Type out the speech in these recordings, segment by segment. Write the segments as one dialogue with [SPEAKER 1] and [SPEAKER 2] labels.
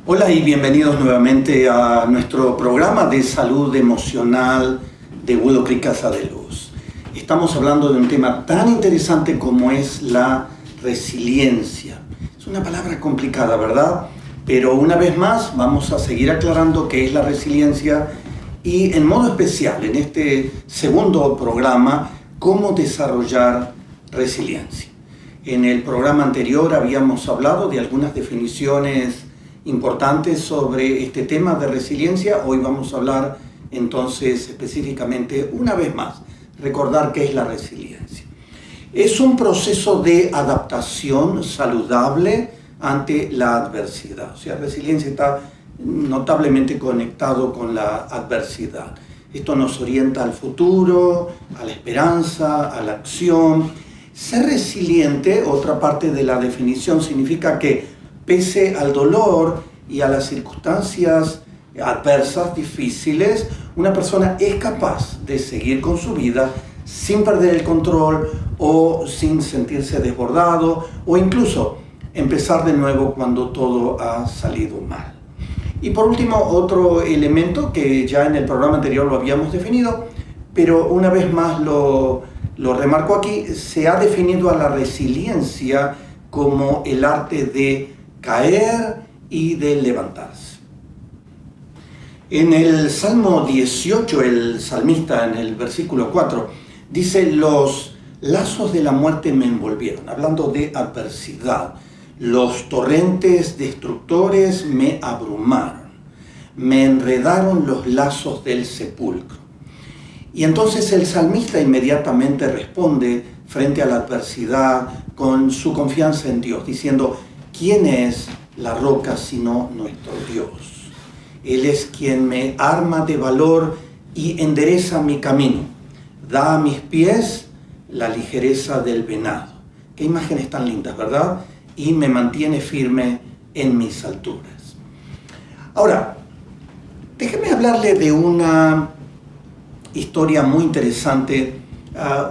[SPEAKER 1] Hola y bienvenidos nuevamente a nuestro programa de salud emocional de Willow Creek Casa de Luz. Estamos hablando de un tema tan interesante como es la resiliencia. Es una palabra complicada, ¿verdad? Pero una vez más vamos a seguir aclarando qué es la resiliencia y en modo especial en este segundo programa, cómo desarrollar resiliencia. En el programa anterior habíamos hablado de algunas definiciones importantes sobre este tema de resiliencia. Hoy vamos a hablar entonces específicamente, una vez más, recordar qué es la resiliencia. Es un proceso de adaptación saludable ante la adversidad. O sea, resiliencia está notablemente conectado con la adversidad. Esto nos orienta al futuro, a la esperanza, a la acción. Ser resiliente, otra parte de la definición, significa que pese al dolor y a las circunstancias adversas, difíciles, una persona es capaz de seguir con su vida sin perder el control o sin sentirse desbordado o incluso empezar de nuevo cuando todo ha salido mal. Y por último, otro elemento que ya en el programa anterior lo habíamos definido, pero una vez más lo remarco aquí, se ha definido a la resiliencia como el arte de caer y de levantarse. En el Salmo 18, el salmista en el versículo 4 dice: los lazos de la muerte me envolvieron, hablando de adversidad. Los torrentes destructores me abrumaron, me enredaron los lazos del sepulcro. Y entonces el salmista inmediatamente responde frente a la adversidad con su confianza en Dios, diciendo: ¿quién es la roca sino nuestro Dios? Él es quien me arma de valor y endereza mi camino. Da a mis pies la ligereza del venado. Qué imágenes tan lindas, ¿verdad? Y me mantiene firme en mis alturas. Ahora, déjeme hablarle de una historia muy interesante.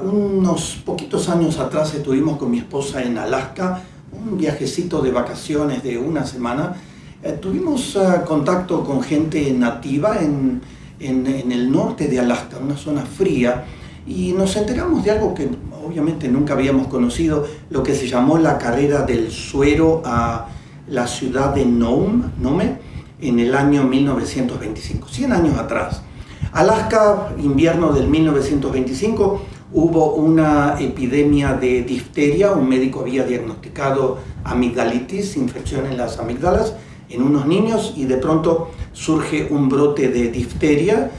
[SPEAKER 1] Unos poquitos años atrás estuvimos con mi esposa en Alaska, un viajecito de vacaciones de una semana. Tuvimos contacto con gente nativa en el norte de Alaska, una zona fría, y nos enteramos de algo que obviamente nunca habíamos conocido, lo que se llamó la carrera del suero a la ciudad de Nome en el año 1925, 100 años atrás. Alaska, invierno del 1925, hubo una epidemia de difteria. Un médico había diagnosticado amigdalitis, infección en las amígdalas, en unos niños, y de pronto surge un brote de difteria.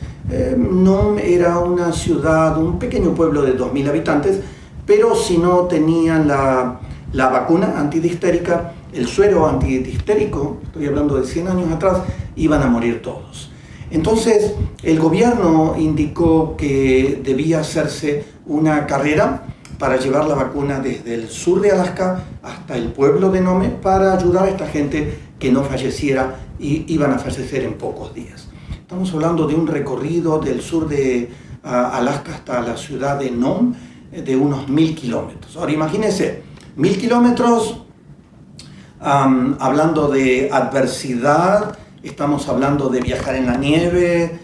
[SPEAKER 1] Nome era una ciudad, un pequeño pueblo de 2.000 habitantes, pero si no tenían la vacuna antidifterica, el suero antidifterico, estoy hablando de 100 años atrás, iban a morir todos. Entonces, el gobierno indicó que debía hacerse una carrera para llevar la vacuna desde el sur de Alaska hasta el pueblo de Nome para ayudar a esta gente que no falleciera y iban a fallecer en pocos días. Estamos hablando de un recorrido del sur de Alaska hasta la ciudad de Nome de unos 1.000 kilómetros. Ahora imagínense, 1.000 kilómetros, hablando de adversidad. Estamos hablando de viajar en la nieve,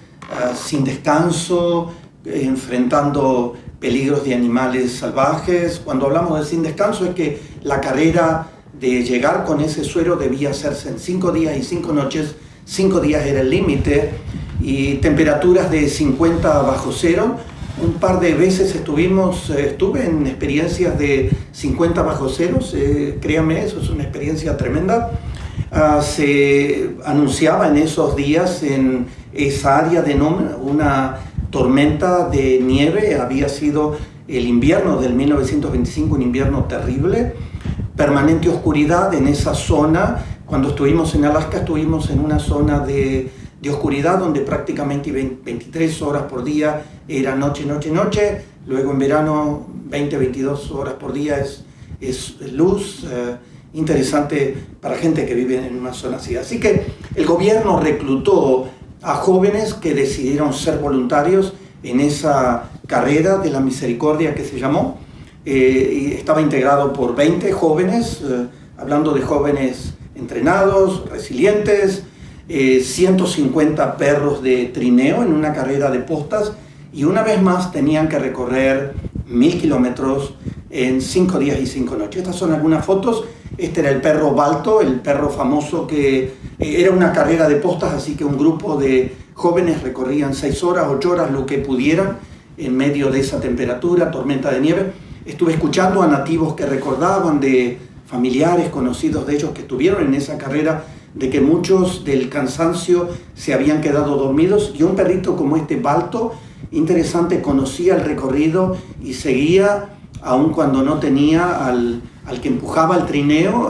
[SPEAKER 1] sin descanso, enfrentando peligros de animales salvajes. Cuando hablamos de sin descanso es que la carrera de llegar con ese suero debía hacerse en 5 días y 5 noches. 5 días era el límite y temperaturas de 50 bajo cero. Un par de veces estuve en experiencias de 50 bajo cero. Créanme, eso es una experiencia tremenda. Se anunciaba en esos días en esa área de Nome una tormenta de nieve. Había sido el invierno del 1925, un invierno terrible, permanente oscuridad en esa zona. Cuando estuvimos en Alaska, estuvimos en una zona de oscuridad donde prácticamente 23 horas por día era noche, noche, noche. Luego en verano 22 horas por día es luz. Interesante para gente que vive en una zona así. Así que el gobierno reclutó a jóvenes que decidieron ser voluntarios en esa carrera de la misericordia que se llamó. Y estaba integrado por 20 jóvenes, hablando de jóvenes entrenados, resilientes, 150 perros de trineo en una carrera de postas, y una vez más tenían que recorrer 1000 kilómetros en 5 días y 5 noches. Estas son algunas fotos. Este era el perro Balto, el perro famoso que era una carrera de postas, así que un grupo de jóvenes recorrían 6 horas, 8 horas, lo que pudieran, en medio de esa temperatura, tormenta de nieve. Estuve escuchando a nativos que recordaban de familiares conocidos de ellos que estuvieron en esa carrera, de que muchos del cansancio se habían quedado dormidos, y un perrito como este Balto, interesante, conocía el recorrido y seguía aun cuando no tenía al que empujaba el trineo.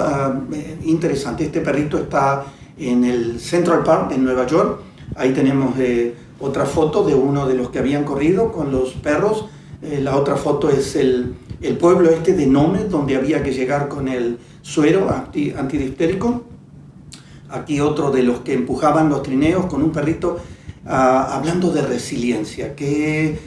[SPEAKER 1] Interesante. Este perrito está en el Central Park en Nueva York. Ahí tenemos otra foto de uno de los que habían corrido con los perros. La otra foto es el pueblo este de Nome, donde había que llegar con el suero antidiftérico. Aquí otro de los que empujaban los trineos con un perrito, hablando de resiliencia. Qué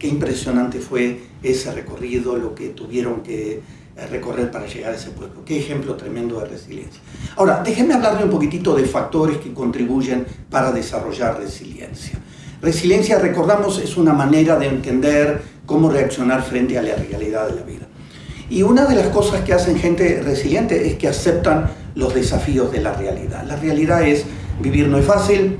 [SPEAKER 1] impresionante fue ese recorrido, lo que tuvieron que recorrer para llegar a ese pueblo. Qué ejemplo tremendo de resiliencia. Ahora, déjenme hablarle un poquitito de factores que contribuyen para desarrollar resiliencia. Resiliencia, recordamos, es una manera de entender cómo reaccionar frente a la realidad de la vida. Y una de las cosas que hacen gente resiliente es que aceptan los desafíos de la realidad. La realidad es, vivir no es fácil,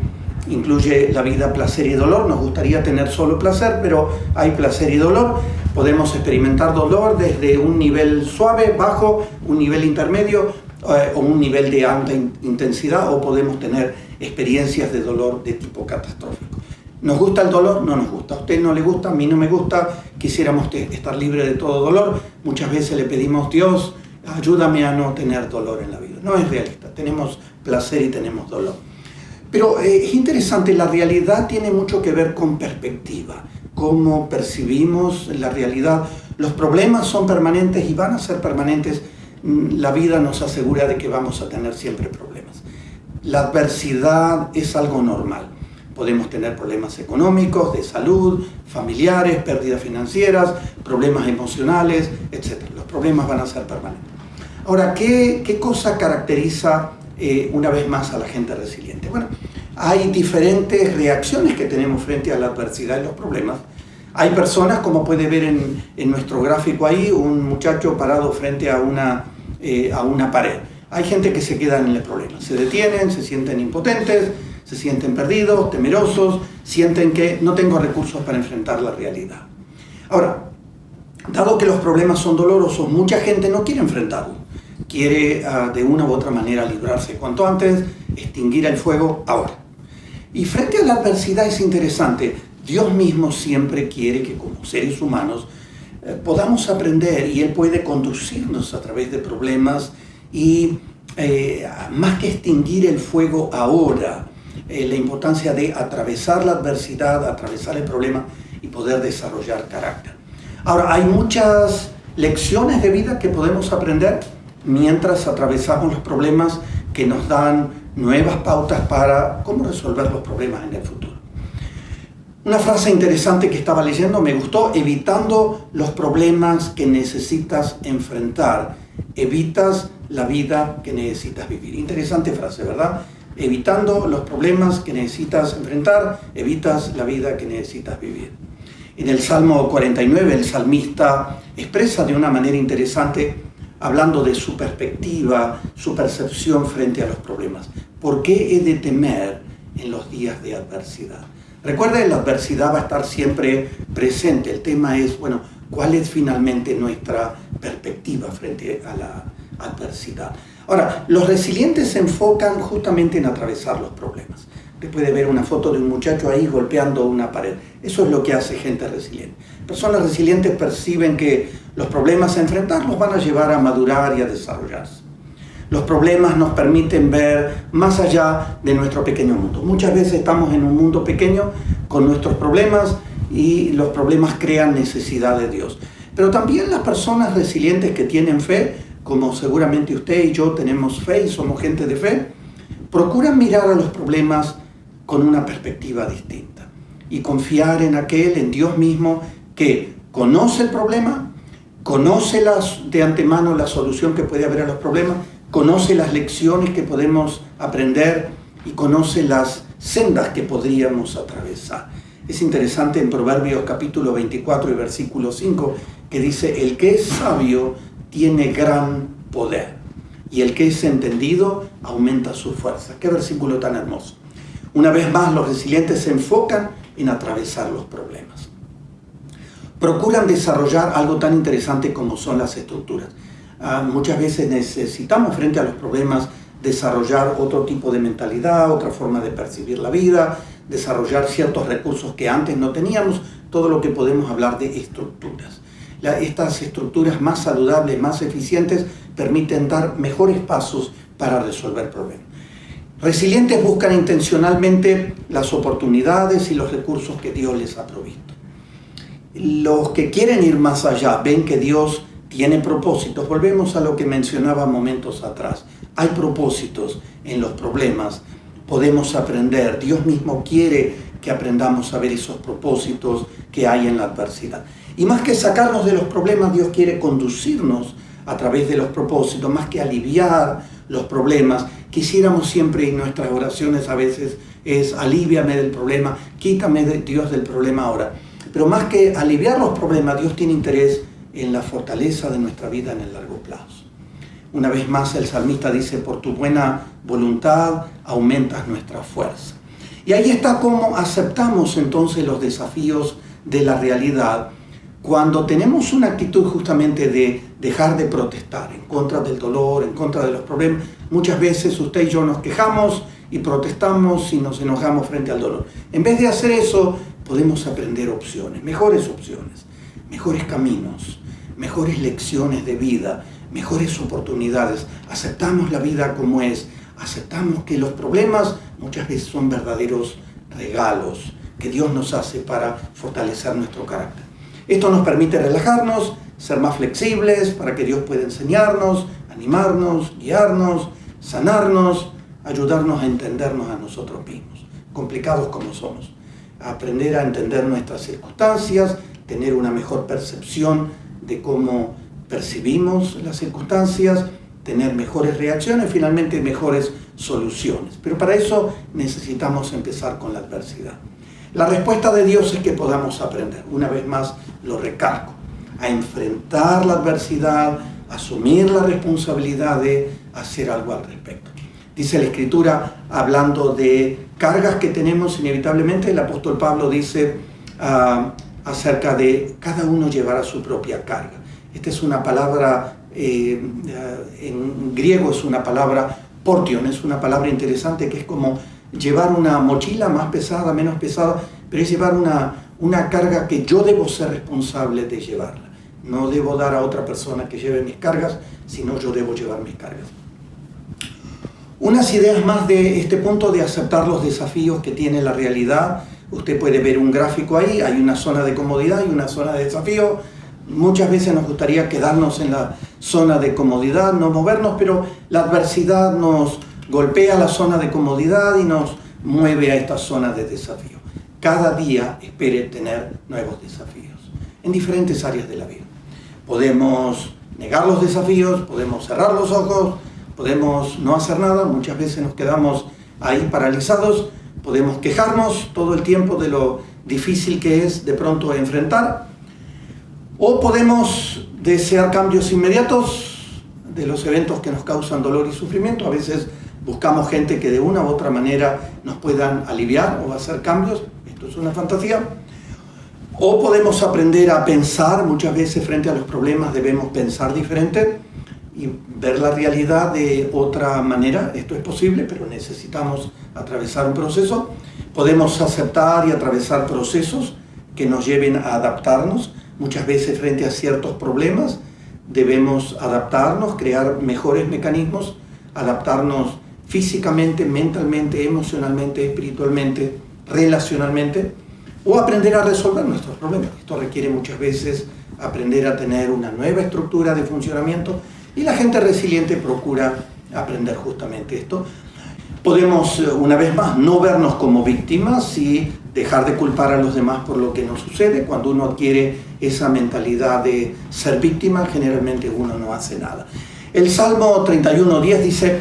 [SPEAKER 1] incluye la vida placer y dolor. Nos gustaría tener solo placer, pero hay placer y dolor. Podemos experimentar dolor desde un nivel suave, bajo, un nivel intermedio o un nivel de alta intensidad, o podemos tener experiencias de dolor de tipo catastrófico. ¿Nos gusta el dolor? No nos gusta. A usted no le gusta, a mí no me gusta. Quisiéramos estar libres de todo dolor. Muchas veces le pedimos: Dios, ayúdame a no tener dolor en la vida. No es realista. Tenemos placer y tenemos dolor. Pero es interesante, la realidad tiene mucho que ver con perspectiva, cómo percibimos la realidad. Los problemas son permanentes y van a ser permanentes. La vida nos asegura de que vamos a tener siempre problemas. La adversidad es algo normal. Podemos tener problemas económicos, de salud, familiares, pérdidas financieras, problemas emocionales, etc. Los problemas van a ser permanentes. Ahora, ¿qué cosa caracteriza una vez más a la gente resiliente? Bueno, hay diferentes reacciones que tenemos frente a la adversidad y los problemas. Hay personas, como puede ver en nuestro gráfico ahí, un muchacho parado frente a una pared. Hay gente que se queda en el problema, se detienen, se sienten impotentes, se sienten perdidos, temerosos, sienten que no tengo recursos para enfrentar la realidad. Ahora, dado que los problemas son dolorosos, mucha gente no quiere enfrentarlo. Quiere de una u otra manera librarse cuanto antes, extinguir el fuego ahora. Y frente a la adversidad es interesante, Dios mismo siempre quiere que como seres humanos podamos aprender, y Él puede conducirnos a través de problemas, y más que extinguir el fuego ahora, la importancia de atravesar la adversidad, atravesar el problema y poder desarrollar carácter. Ahora, hay muchas lecciones de vida que podemos aprender mientras atravesamos los problemas, que nos dan nuevas pautas para cómo resolver los problemas en el futuro. Una frase interesante que estaba leyendo me gustó: evitando los problemas que necesitas enfrentar, evitas la vida que necesitas vivir. Interesante frase, ¿verdad? Evitando los problemas que necesitas enfrentar, evitas la vida que necesitas vivir. En el Salmo 49, el salmista expresa de una manera interesante, hablando de su perspectiva, su percepción frente a los problemas. ¿Por qué he de temer en los días de adversidad? Recuerden, la adversidad va a estar siempre presente. El tema es, bueno, ¿cuál es finalmente nuestra perspectiva frente a la adversidad? Ahora, los resilientes se enfocan justamente en atravesar los problemas. Usted puede ver una foto de un muchacho ahí golpeando una pared. Eso es lo que hace gente resiliente. Personas resilientes perciben que los problemas a enfrentar los van a llevar a madurar y a desarrollarse. Los problemas nos permiten ver más allá de nuestro pequeño mundo. Muchas veces estamos en un mundo pequeño con nuestros problemas, y los problemas crean necesidad de Dios. Pero también las personas resilientes que tienen fe, como seguramente usted y yo tenemos fe y somos gente de fe, procuran mirar a los problemas con una perspectiva distinta y confiar en en Dios mismo, que conoce el problema, conoce de antemano la solución que puede haber a los problemas, conoce las lecciones que podemos aprender y conoce las sendas que podríamos atravesar. Es interesante en Proverbios capítulo 24 y versículo 5 que dice: el que es sabio tiene gran poder y el que es entendido aumenta su fuerza. Qué versículo tan hermoso. Una vez más, los resilientes se enfocan en atravesar los problemas. Procuran desarrollar algo tan interesante como son las estructuras. Muchas veces necesitamos, frente a los problemas, desarrollar otro tipo de mentalidad, otra forma de percibir la vida, desarrollar ciertos recursos que antes no teníamos, todo lo que podemos hablar de estructuras. Estas estructuras más saludables, más eficientes, permiten dar mejores pasos para resolver problemas. Resilientes buscan intencionalmente las oportunidades y los recursos que Dios les ha provisto. Los que quieren ir más allá ven que Dios tiene propósitos. Volvemos a lo que mencionaba momentos atrás. Hay propósitos en los problemas. Podemos aprender. Dios mismo quiere que aprendamos a ver esos propósitos que hay en la adversidad. Y más que sacarnos de los problemas, Dios quiere conducirnos a través de los propósitos, más que aliviar los problemas. Quisiéramos siempre, en nuestras oraciones a veces es: aliviame del problema, quítame, Dios, del problema ahora. Pero más que aliviar los problemas, Dios tiene interés en la fortaleza de nuestra vida en el largo plazo. Una vez más el salmista dice: por tu buena voluntad aumentas nuestra fuerza. Y ahí está cómo aceptamos entonces los desafíos de la realidad, cuando tenemos una actitud justamente de dejar de protestar en contra del dolor, en contra de los problemas. Muchas veces usted y yo nos quejamos y protestamos y nos enojamos frente al dolor. En vez de hacer eso, podemos aprender opciones, mejores caminos, mejores lecciones de vida, mejores oportunidades. Aceptamos la vida como es, aceptamos que los problemas muchas veces son verdaderos regalos que Dios nos hace para fortalecer nuestro carácter. Esto nos permite relajarnos, ser más flexibles para que Dios pueda enseñarnos, animarnos, guiarnos, sanarnos, ayudarnos a entendernos a nosotros mismos, complicados como somos. Aprender a entender nuestras circunstancias, tener una mejor percepción de cómo percibimos las circunstancias, tener mejores reacciones, finalmente mejores soluciones. Pero para eso necesitamos empezar con la adversidad. La respuesta de Dios es que podamos aprender, una vez más lo recalco, a enfrentar la adversidad, asumir la responsabilidad de hacer algo al respecto. Dice la Escritura, hablando de cargas que tenemos inevitablemente, el apóstol Pablo dice acerca de cada uno llevar a su propia carga. Esta es una palabra, en griego es una palabra portion, es una palabra interesante que es como llevar una mochila más pesada, menos pesada, pero es llevar una carga que yo debo ser responsable de llevarla. No debo dar a otra persona que lleve mis cargas, sino yo debo llevar mis cargas. Unas ideas más de este punto de aceptar los desafíos que tiene la realidad. Usted puede ver un gráfico ahí, hay una zona de comodidad y una zona de desafío. Muchas veces nos gustaría quedarnos en la zona de comodidad, no movernos, pero la adversidad nos golpea la zona de comodidad y nos mueve a esta zona de desafío. Cada día espere tener nuevos desafíos en diferentes áreas de la vida. Podemos negar los desafíos, podemos cerrar los ojos, podemos no hacer nada, muchas veces nos quedamos ahí paralizados, podemos quejarnos todo el tiempo de lo difícil que es de pronto enfrentar, o podemos desear cambios inmediatos de los eventos que nos causan dolor y sufrimiento. A veces buscamos gente que de una u otra manera nos puedan aliviar o hacer cambios, esto es una fantasía. O podemos aprender a pensar, muchas veces frente a los problemas debemos pensar diferente y ver la realidad de otra manera. Esto es posible, pero necesitamos atravesar un proceso. Podemos aceptar y atravesar procesos que nos lleven a adaptarnos. Muchas veces frente a ciertos problemas debemos adaptarnos, crear mejores mecanismos, adaptarnos físicamente, mentalmente, emocionalmente, espiritualmente, relacionalmente, o aprender a resolver nuestros problemas. Esto requiere muchas veces aprender a tener una nueva estructura de funcionamiento y la gente resiliente procura aprender justamente esto. Podemos, una vez más, no vernos como víctimas y dejar de culpar a los demás por lo que nos sucede. Cuando uno adquiere esa mentalidad de ser víctima, generalmente uno no hace nada. El Salmo 31:10 dice,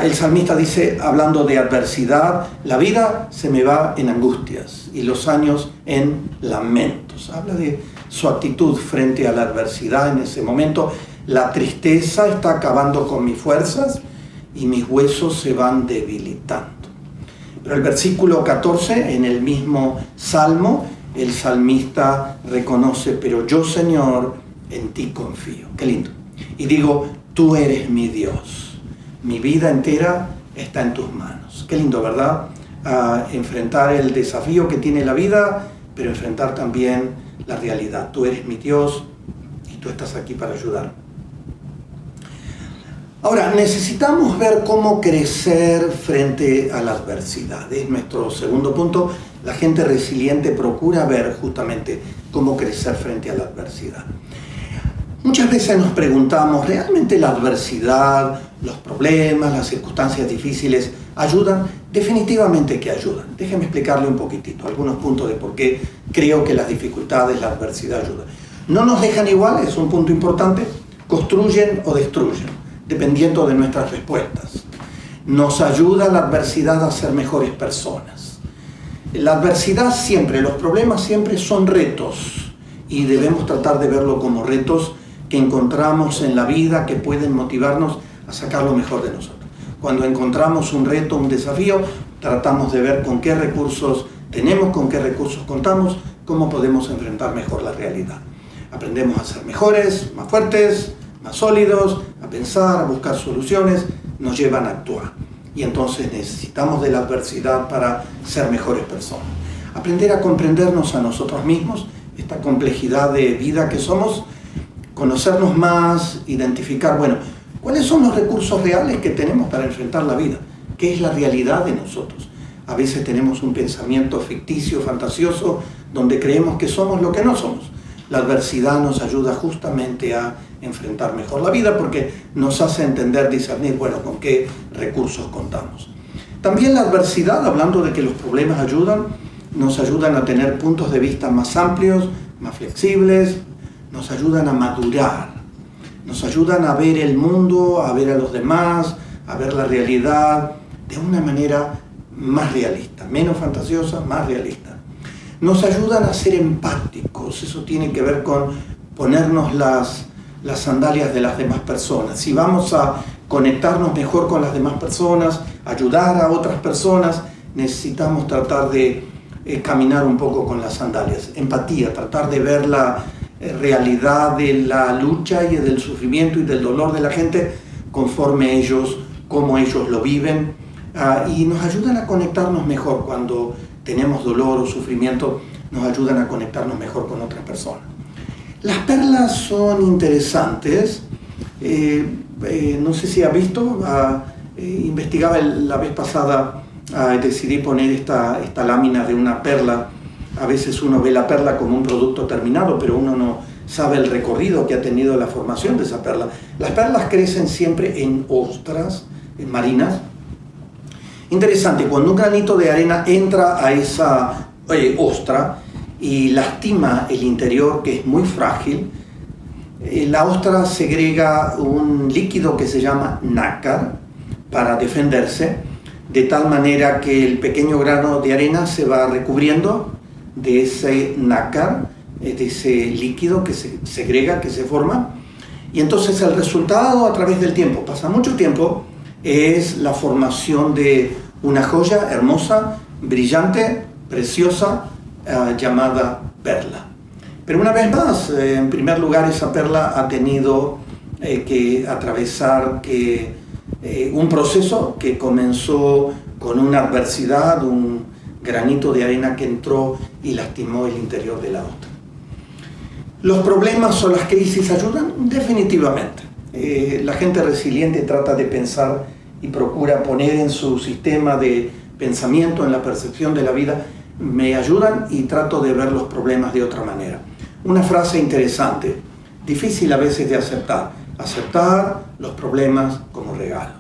[SPEAKER 1] el salmista dice, hablando de adversidad, la vida se me va en angustias y los años en lamentos. Habla de su actitud frente a la adversidad en ese momento. La tristeza está acabando con mis fuerzas y mis huesos se van debilitando. Pero el versículo 14, en el mismo Salmo, el salmista reconoce, pero yo, Señor, en ti confío. Qué lindo. Y digo, tú eres mi Dios. Mi vida entera está en tus manos. Qué lindo, ¿verdad? Enfrentar el desafío que tiene la vida, pero enfrentar también la realidad. Tú eres mi Dios y tú estás aquí para ayudar. Ahora, necesitamos ver cómo crecer frente a la adversidad. Es nuestro segundo punto. La gente resiliente procura ver justamente cómo crecer frente a la adversidad. Muchas veces nos preguntamos, ¿realmente la adversidad, los problemas, las circunstancias difíciles ayudan? Definitivamente que ayudan. Déjeme explicarle un poquitito, algunos puntos de por qué creo que las dificultades, la adversidad ayudan. No nos dejan igual, es un punto importante, construyen o destruyen, dependiendo de nuestras respuestas. Nos ayuda la adversidad a ser mejores personas. La adversidad siempre, los problemas siempre son retos y debemos tratar de verlo como retos que encontramos en la vida que pueden motivarnos a sacar lo mejor de nosotros. Cuando encontramos un reto, un desafío, tratamos de ver con qué recursos tenemos, con qué recursos contamos, cómo podemos enfrentar mejor la realidad. Aprendemos a ser mejores, más fuertes, más sólidos, a pensar, a buscar soluciones, nos llevan a actuar. Y entonces necesitamos de la adversidad para ser mejores personas. Aprender a comprendernos a nosotros mismos, esta complejidad de vida que somos, conocernos más, identificar, bueno, ¿cuáles son los recursos reales que tenemos para enfrentar la vida? ¿Qué es la realidad de nosotros? A veces tenemos un pensamiento ficticio, fantasioso, donde creemos que somos lo que no somos. La adversidad nos ayuda justamente a enfrentar mejor la vida porque nos hace entender, discernir, bueno, con qué recursos contamos. También la adversidad, hablando de que los problemas ayudan, nos ayudan a tener puntos de vista más amplios, más flexibles, nos ayudan a madurar, nos ayudan a ver el mundo, a ver a los demás, a ver la realidad de una manera más realista, menos fantasiosa, más realista. Nos ayudan a ser empáticos, eso tiene que ver con ponernos las sandalias de las demás personas. Si vamos a conectarnos mejor con las demás personas, ayudar a otras personas, necesitamos tratar de caminar un poco con las sandalias. Empatía, tratar de ver la realidad de la lucha y del sufrimiento y del dolor de la gente conforme ellos, como ellos lo viven, y nos ayudan a conectarnos mejor cuando tenemos dolor o sufrimiento, nos ayudan a conectarnos mejor con otras personas. Las perlas son interesantes, no sé si ha visto, investigaba la vez pasada, decidí poner esta lámina de una perla. A veces uno ve la perla como un producto terminado, pero uno no sabe el recorrido que ha tenido la formación de esa perla. Las perlas crecen siempre en ostras marinas. Interesante, cuando un granito de arena entra a esa ostra y lastima el interior, que es muy frágil, la ostra segrega un líquido que se llama nácar para defenderse, de tal manera que el pequeño grano de arena se va recubriendo de ese nácar, de ese líquido que se segrega, que se forma, y entonces el resultado a través del tiempo, pasa mucho tiempo, es la formación de una joya hermosa, brillante, preciosa, llamada perla. Pero una vez más, en primer lugar, esa perla ha tenido que atravesar un proceso que comenzó con una adversidad, un granito de arena que entró y lastimó el interior de la ostra. ¿Los problemas o las crisis ayudan? Definitivamente. La gente resiliente trata de pensar y procura poner en su sistema de pensamiento, en la percepción de la vida, me ayudan y trato de ver los problemas de otra manera. Una frase interesante, difícil a veces de aceptar los problemas como regalos.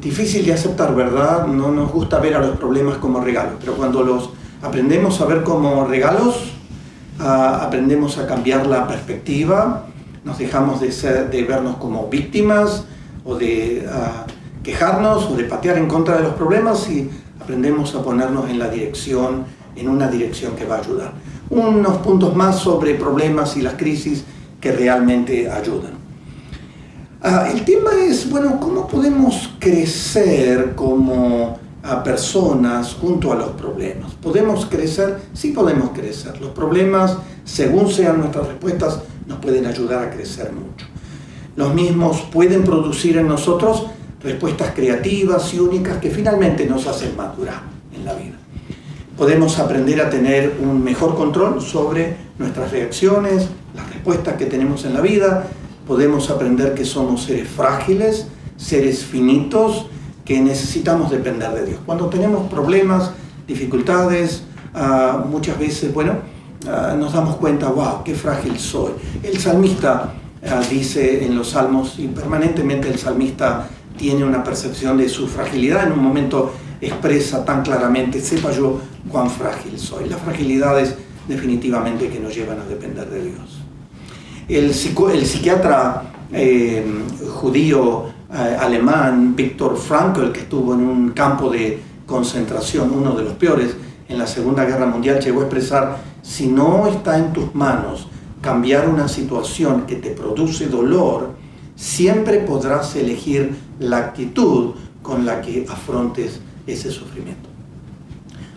[SPEAKER 1] Difícil de aceptar, ¿verdad? No nos gusta ver a los problemas como regalos, pero cuando los aprendemos a ver como regalos, aprendemos a cambiar la perspectiva, nos dejamos de vernos como víctimas o de quejarnos o de patear en contra de los problemas y aprendemos a ponernos en una dirección que va a ayudar. Unos puntos más sobre problemas y las crisis que realmente ayudan. El tema es, bueno, ¿cómo podemos crecer como personas junto a los problemas? ¿Podemos crecer? Sí podemos crecer. Los problemas, según sean nuestras respuestas, nos pueden ayudar a crecer mucho. Los mismos pueden producir en nosotros respuestas creativas y únicas que finalmente nos hacen madurar en la vida. Podemos aprender a tener un mejor control sobre nuestras reacciones, las respuestas que tenemos en la vida. Podemos aprender que somos seres frágiles, seres finitos, que necesitamos depender de Dios. Cuando tenemos problemas, dificultades, muchas veces, nos damos cuenta, wow, qué frágil soy. El salmista dice en los salmos, y permanentemente el salmista tiene una percepción de su fragilidad, en un momento expresa tan claramente, sepa yo cuán frágil soy. Las fragilidades definitivamente que nos llevan a depender de Dios. El psiquiatra judío alemán Viktor Frankl, que estuvo en un campo de concentración, uno de los peores, en la Segunda Guerra Mundial, llegó a expresar: si no está en tus manos cambiar una situación que te produce dolor, siempre podrás elegir la actitud con la que afrontes ese sufrimiento.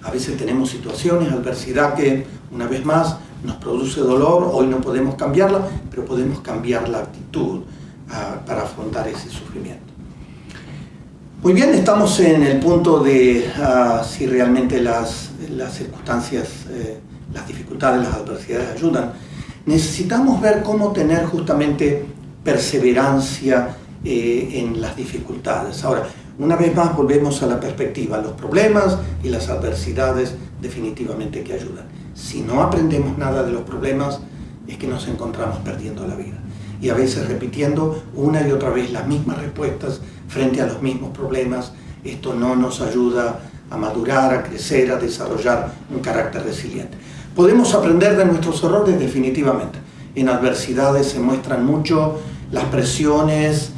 [SPEAKER 1] A veces tenemos situaciones, adversidad que, una vez más, nos produce dolor. Hoy no podemos cambiarla, pero podemos cambiar la actitud para afrontar ese sufrimiento. Muy bien, estamos en el punto de si realmente las circunstancias, las dificultades, las adversidades ayudan. Necesitamos ver cómo tener justamente perseverancia en las dificultades. Ahora, una vez más volvemos a la perspectiva. Los problemas y las adversidades definitivamente que ayudan. Si no aprendemos nada de los problemas, es que nos encontramos perdiendo la vida. Y a veces repitiendo una y otra vez las mismas respuestas frente a los mismos problemas, esto no nos ayuda a madurar, a crecer, a desarrollar un carácter resiliente. Podemos aprender de nuestros errores definitivamente. En adversidades se muestran mucho, las presiones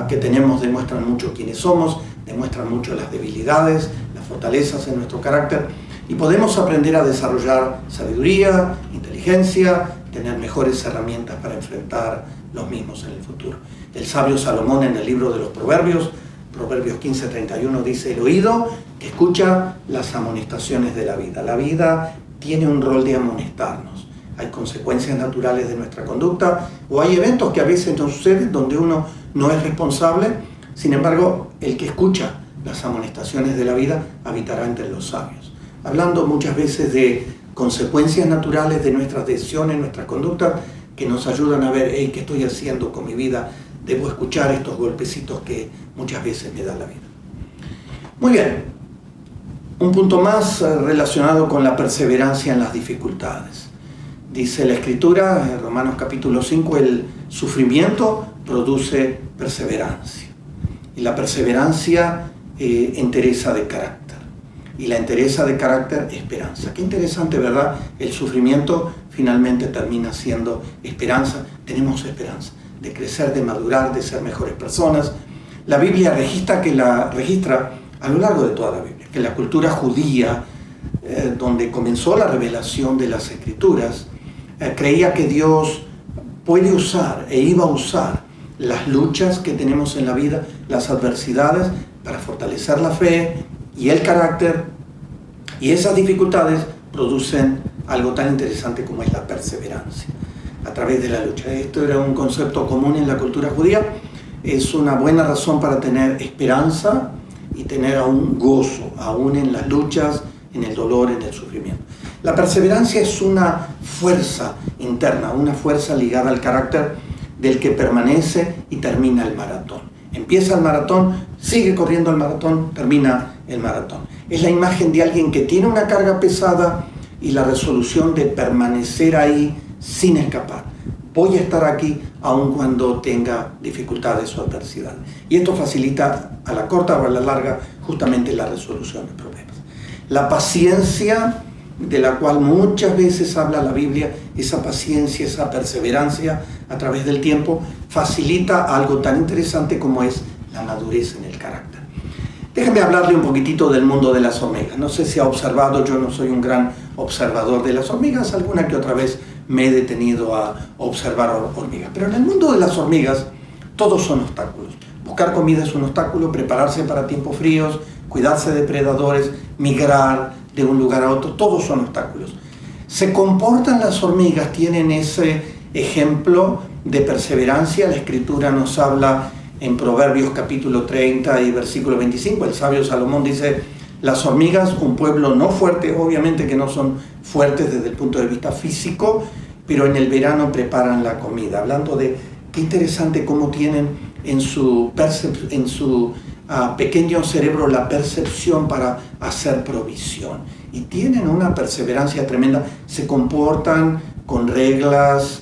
[SPEAKER 1] que tenemos demuestran mucho quiénes somos, demuestran mucho las debilidades, las fortalezas en nuestro carácter, y podemos aprender a desarrollar sabiduría, inteligencia, tener mejores herramientas para enfrentar los mismos en el futuro. El sabio Salomón, en el libro de los Proverbios 15:31, dice: el oído que escucha las amonestaciones de la vida. La vida tiene un rol de amonestarnos. Hay consecuencias naturales de nuestra conducta, o hay eventos que a veces nos suceden donde uno no es responsable. Sin embargo, el que escucha las amonestaciones de la vida habitará entre los sabios. Hablando muchas veces de consecuencias naturales de nuestras decisiones, nuestras conductas, que nos ayudan a ver, hey, ¿qué estoy haciendo con mi vida? Debo escuchar estos golpecitos que muchas veces me da la vida. Muy bien, un punto más relacionado con la perseverancia en las dificultades. Dice la Escritura, en Romanos capítulo 5, el sufrimiento produce perseverancia. Y la perseverancia entereza de carácter. Y la entereza de carácter, esperanza. Qué interesante, ¿verdad? El sufrimiento finalmente termina siendo esperanza. Tenemos esperanza de crecer, de madurar, de ser mejores personas. La Biblia registra a lo largo de toda la Biblia, que la cultura judía, donde comenzó la revelación de las Escrituras, creía que Dios puede usar e iba a usar las luchas que tenemos en la vida, las adversidades, para fortalecer la fe y el carácter, y esas dificultades producen algo tan interesante como es la perseverancia a través de la lucha. Esto era un concepto común en la cultura judía. Es una buena razón para tener esperanza y tener aún gozo, aún en las luchas, en el dolor, en el sufrimiento. La perseverancia es una fuerza interna, una fuerza ligada al carácter del que permanece y termina el maratón. Empieza el maratón, sigue corriendo el maratón, termina el maratón. Es la imagen de alguien que tiene una carga pesada y la resolución de permanecer ahí sin escapar. Voy a estar aquí aun cuando tenga dificultades o adversidades. Y esto facilita a la corta o a la larga justamente la resolución de problemas. La paciencia de la cual muchas veces habla la Biblia, esa paciencia, esa perseverancia, a través del tiempo, facilita algo tan interesante como es la madurez en el carácter. Déjenme hablarle un poquitito del mundo de las hormigas. No sé si ha observado, yo no soy un gran observador de las hormigas, alguna que otra vez me he detenido a observar hormigas. Pero en el mundo de las hormigas, todos son obstáculos. Buscar comida es un obstáculo, prepararse para tiempos fríos, cuidarse de predadores, migrar de un lugar a otro, todos son obstáculos. Se comportan las hormigas, tienen ese ejemplo de perseverancia. La Escritura nos habla en Proverbios capítulo 30 y versículo 25, el sabio Salomón dice: las hormigas, un pueblo no fuerte, obviamente que no son fuertes desde el punto de vista físico, pero en el verano preparan la comida. Hablando de qué interesante cómo tienen en su pequeño cerebro la percepción para hacer provisión. Y tienen una perseverancia tremenda, se comportan con reglas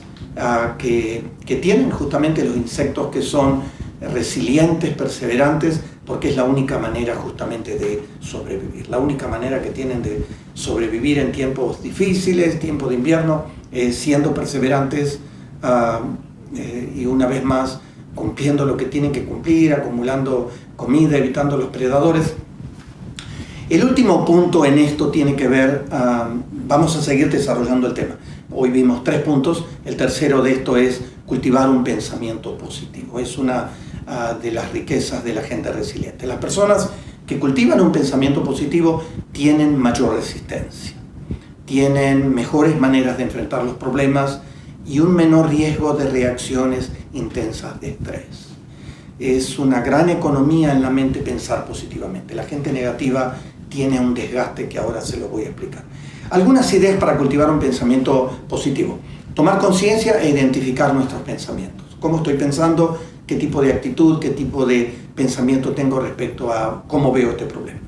[SPEAKER 1] que tienen justamente los insectos, que son resilientes, perseverantes, porque es la única manera justamente de sobrevivir. La única manera que tienen de sobrevivir en tiempos difíciles, tiempos de invierno, siendo perseverantes y una vez más cumpliendo lo que tienen que cumplir, acumulando comida, evitando los predadores. El último punto en esto tiene que ver, vamos a seguir desarrollando el tema. Hoy vimos 3 puntos, el tercero de esto es cultivar un pensamiento positivo. Es una de las riquezas de la gente resiliente. Las personas que cultivan un pensamiento positivo tienen mayor resistencia, tienen mejores maneras de enfrentar los problemas y un menor riesgo de reacciones intensas de estrés. Es una gran economía en la mente pensar positivamente. La gente negativa tiene un desgaste que ahora se lo voy a explicar. Algunas ideas para cultivar un pensamiento positivo. Tomar conciencia e identificar nuestros pensamientos. ¿Cómo estoy pensando? ¿Qué tipo de actitud, qué tipo de pensamiento tengo respecto a cómo veo este problema?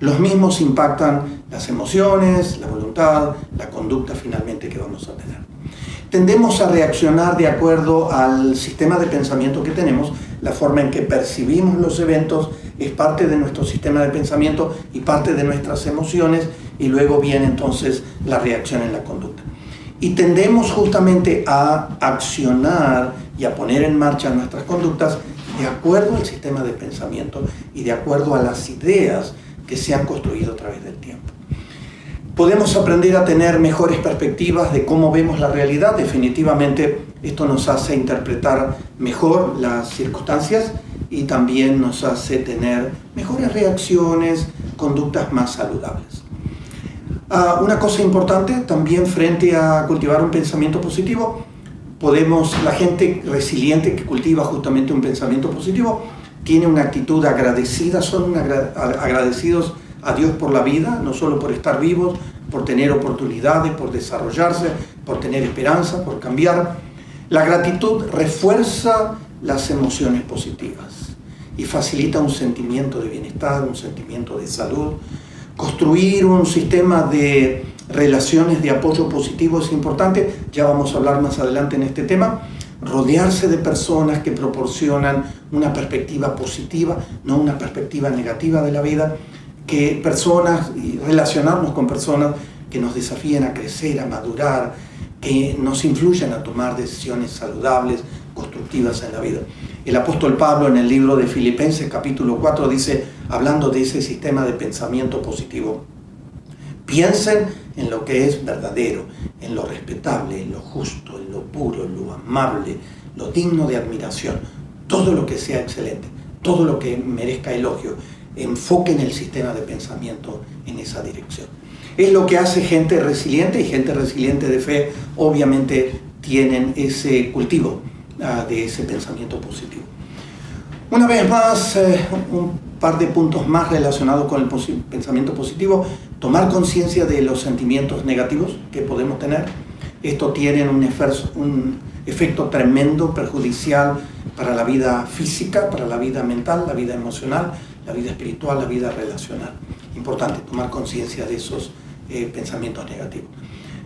[SPEAKER 1] Los mismos impactan las emociones, la voluntad, la conducta finalmente que vamos a tener. Tendemos a reaccionar de acuerdo al sistema de pensamiento que tenemos. La forma en que percibimos los eventos es parte de nuestro sistema de pensamiento y parte de nuestras emociones, y luego viene entonces la reacción en la conducta. Y tendemos justamente a accionar y a poner en marcha nuestras conductas de acuerdo al sistema de pensamiento y de acuerdo a las ideas que se han construido a través del tiempo. Podemos aprender a tener mejores perspectivas de cómo vemos la realidad. Definitivamente esto nos hace interpretar mejor las circunstancias y también nos hace tener mejores reacciones, conductas más saludables. Una cosa importante también frente a cultivar un pensamiento positivo, la gente resiliente que cultiva justamente un pensamiento positivo tiene una actitud agradecida, son agradecidos a Dios por la vida, no solo por estar vivos, por tener oportunidades, por desarrollarse, por tener esperanza, por cambiar. La gratitud refuerza las emociones positivas y facilita un sentimiento de bienestar, un sentimiento de salud. Construir un sistema de relaciones de apoyo positivo es importante, ya vamos a hablar más adelante en este tema. Rodearse de personas que proporcionan una perspectiva positiva, no una perspectiva negativa de la vida, y relacionarnos con personas que nos desafíen a crecer, a madurar, que nos influyan a tomar decisiones saludables, constructivas en la vida. El apóstol Pablo en el libro de Filipenses capítulo 4 dice, hablando de ese sistema de pensamiento positivo: piensen en lo que es verdadero, en lo respetable, en lo justo, en lo puro, en lo amable, lo digno de admiración, todo lo que sea excelente, todo lo que merezca elogio. Enfoquen el sistema de pensamiento en esa dirección. Es lo que hace gente resiliente, y gente resiliente de fe obviamente tienen ese cultivo de ese pensamiento positivo. Una vez más, un par de puntos más relacionados con el pensamiento positivo. Tomar conciencia de los sentimientos negativos que podemos tener. Esto tiene un efecto tremendo, perjudicial para la vida física, para la vida mental, la vida emocional, la vida espiritual, la vida relacional. Importante tomar conciencia de esos pensamientos negativos.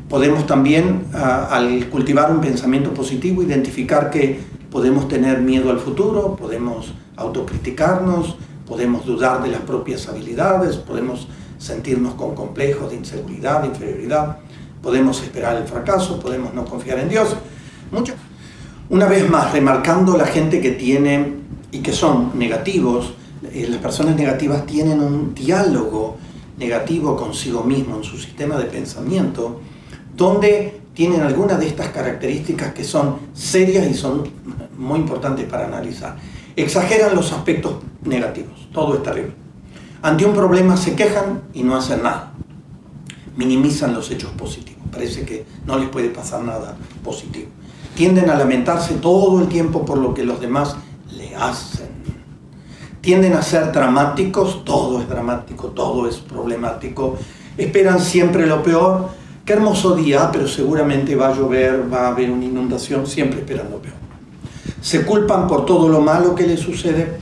[SPEAKER 1] Podemos también, al cultivar un pensamiento positivo, identificar que podemos tener miedo al futuro, podemos autocriticarnos, podemos dudar de las propias habilidades, podemos sentirnos con complejos de inseguridad, de inferioridad, podemos esperar el fracaso, podemos no confiar en Dios. Una vez más, remarcando la gente que tiene y que son negativos, las personas negativas tienen un diálogo negativo consigo mismo en su sistema de pensamiento, donde tienen algunas de estas características que son serias y son muy importantes para analizar. Exageran los aspectos negativos, todo es terrible. Ante un problema se quejan y no hacen nada. Minimizan los hechos positivos, parece que no les puede pasar nada positivo. Tienden a lamentarse todo el tiempo por lo que los demás le hacen. Tienden a ser dramáticos, todo es dramático, todo es problemático. Esperan siempre lo peor. Qué hermoso día, pero seguramente va a llover, va a haber una inundación, siempre esperan lo peor. Se culpan por todo lo malo que les sucede.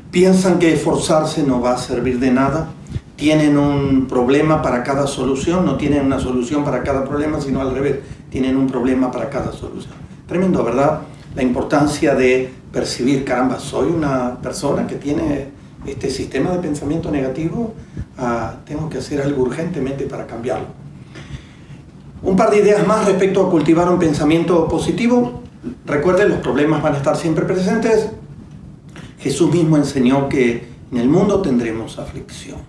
[SPEAKER 1] Piensan que esforzarse no va a servir de nada. Tienen un problema para cada solución, no tienen una solución para cada problema, sino al revés, tienen un problema para cada solución. Tremendo, ¿verdad? La importancia de percibir, caramba, soy una persona que tiene este sistema de pensamiento negativo, tengo que hacer algo urgentemente para cambiarlo. Un par de ideas más respecto a cultivar un pensamiento positivo. Recuerden, los problemas van a estar siempre presentes. Jesús mismo enseñó que en el mundo tendremos aflicción.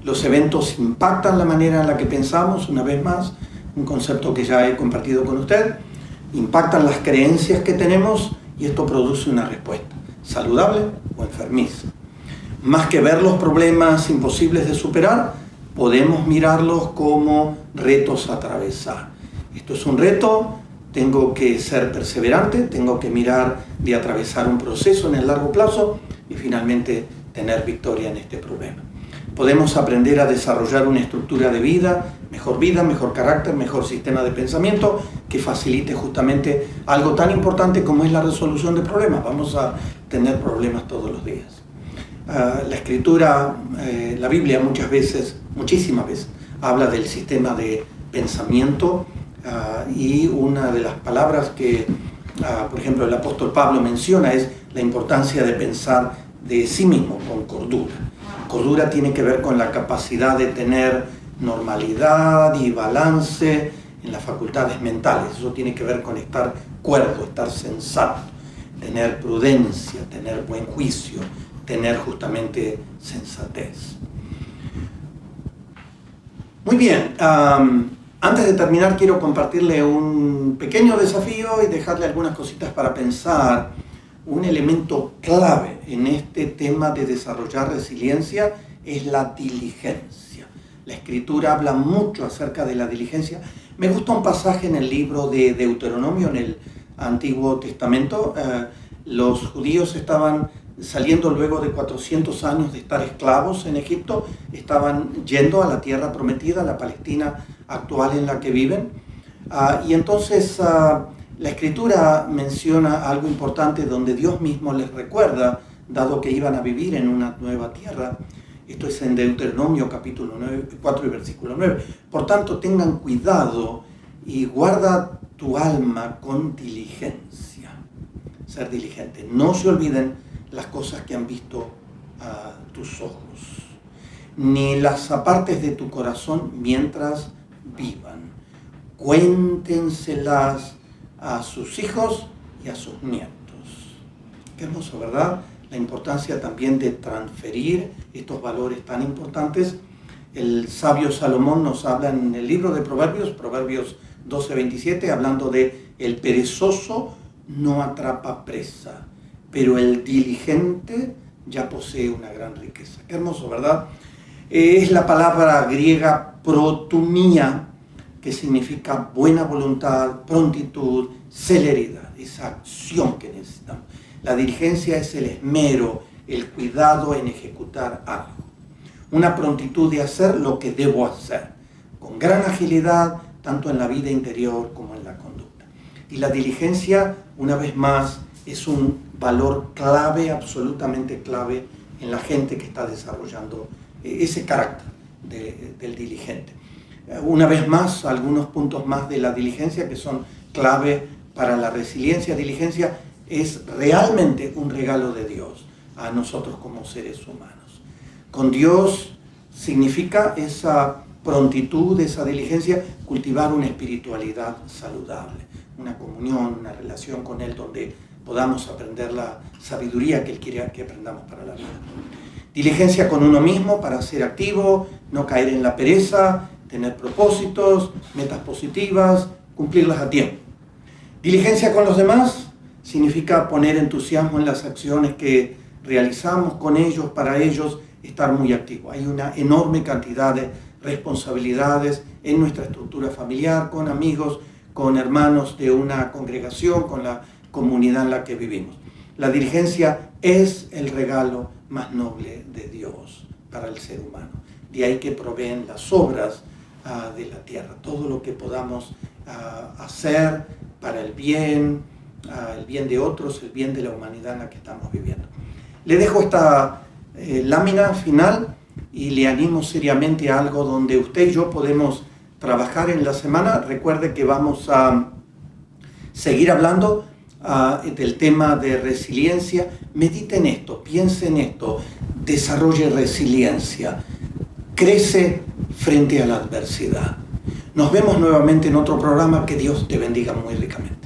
[SPEAKER 1] Los eventos impactan la manera en la que pensamos, una vez más, un concepto que ya he compartido con usted. Impactan las creencias que tenemos y esto produce una respuesta, saludable o enfermiza. Más que ver los problemas imposibles de superar, podemos mirarlos como retos a atravesar. Esto es un reto, tengo que ser perseverante, tengo que mirar de atravesar un proceso en el largo plazo y finalmente tener victoria en este problema. Podemos aprender a desarrollar una estructura de vida, mejor carácter, mejor sistema de pensamiento que facilite justamente algo tan importante como es la resolución de problemas. Vamos a tener problemas todos los días. La Escritura, la Biblia muchísimas veces, habla del sistema de pensamiento y una de las palabras que, por ejemplo, el apóstol Pablo menciona es la importancia de pensar de sí mismo con cordura. Cordura tiene que ver con la capacidad de tener normalidad y balance en las facultades mentales. Eso tiene que ver con estar cuerdo, estar sensato, tener prudencia, tener buen juicio, tener justamente sensatez. Muy bien, antes de terminar quiero compartirle un pequeño desafío y dejarle algunas cositas para pensar. Un elemento clave en este tema de desarrollar resiliencia es la diligencia. La Escritura habla mucho acerca de la diligencia. Me gusta un pasaje en el libro de Deuteronomio, en el Antiguo Testamento. Los judíos estaban saliendo luego de 400 años de estar esclavos en Egipto, estaban yendo a la tierra prometida, la Palestina actual en la que viven. Y entonces la Escritura menciona algo importante donde Dios mismo les recuerda, dado que iban a vivir en una nueva tierra. Esto es en Deuteronomio capítulo 4 y versículo 9. Por tanto, tengan cuidado y guarda tu alma con diligencia. Ser diligente. No se olviden las cosas que han visto tus ojos, ni las apartes de tu corazón mientras vivan. Cuéntenselas a sus hijos y a sus nietos. Qué hermoso, ¿verdad? La importancia también de transferir estos valores tan importantes. El sabio Salomón nos habla en el libro de Proverbios 12:27, hablando de el perezoso no atrapa presa, pero el diligente ya posee una gran riqueza. Qué hermoso, ¿verdad? Es la palabra griega protumía, que significa buena voluntad, prontitud, celeridad, esa acción que necesitamos. La diligencia es el esmero, el cuidado en ejecutar algo. Una prontitud de hacer lo que debo hacer, con gran agilidad, tanto en la vida interior como en la conducta. Y la diligencia, una vez más, es un valor clave, absolutamente clave, en la gente que está desarrollando ese carácter del diligente. Una vez más, algunos puntos más de la diligencia que son clave para la resiliencia. Diligencia es realmente un regalo de Dios a nosotros como seres humanos. Con Dios significa esa prontitud, esa diligencia, cultivar una espiritualidad saludable. una comunión, una relación con Él donde podamos aprender la sabiduría que Él quiere que aprendamos para la vida. Diligencia con uno mismo para ser activo, no caer en la pereza, tener propósitos, metas positivas, cumplirlas a tiempo. Diligencia con los demás significa poner entusiasmo en las acciones que realizamos con ellos, para ellos, estar muy activo. Hay una enorme cantidad de responsabilidades en nuestra estructura familiar, con amigos, con hermanos de una congregación, con la comunidad en la que vivimos. La diligencia es el regalo más noble de Dios para el ser humano. De ahí que proveen las obras de la tierra, todo lo que podamos hacer para el bien de otros, el bien de la humanidad en la que estamos viviendo. Le dejo esta lámina final y le animo seriamente a algo donde usted y yo podemos trabajar en la semana. Recuerde que vamos a seguir hablando del tema de resiliencia. Medite en esto, piense en esto, desarrolle resiliencia, crece frente a la adversidad. Nos vemos nuevamente en otro programa. Que Dios te bendiga muy ricamente.